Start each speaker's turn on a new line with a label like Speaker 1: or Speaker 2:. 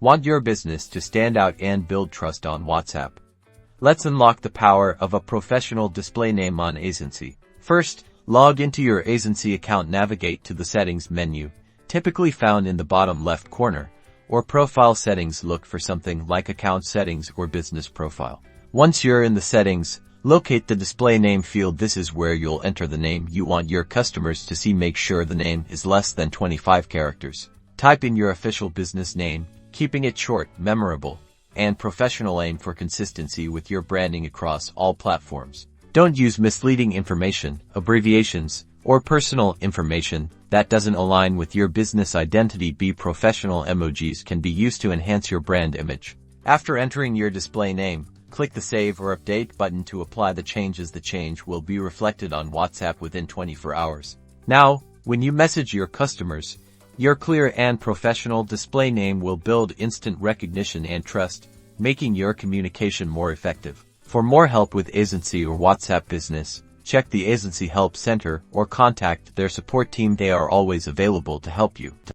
Speaker 1: Want your business to stand out and build trust on WhatsApp? Let's unlock the power of a professional display name on Aisensy. First, log into your Aisensy account. Navigate to the Settings menu, typically found in the bottom left corner, or Profile Settings. Look for something like Account Settings or Business Profile. Once you're in the settings, locate the display name field. This is where you'll enter the name you want your customers to see. Make sure the name is less than 25 characters. Type in your official business name, keeping it short, memorable, and professional. Aim for consistency with your branding across all platforms. Don't use misleading information, abbreviations, or personal information that doesn't align with your business identity. Be professional. Emojis can be used to enhance your brand image. After entering your display name, click the Save or Update button to apply the changes. The change will be reflected on WhatsApp within 24 hours. Now, when you message your customers, your clear and professional display name will build instant recognition and trust, making your communication more effective. For more help with Aisensy or WhatsApp business, check the Aisensy Help Center or contact their support team. They are always available to help you.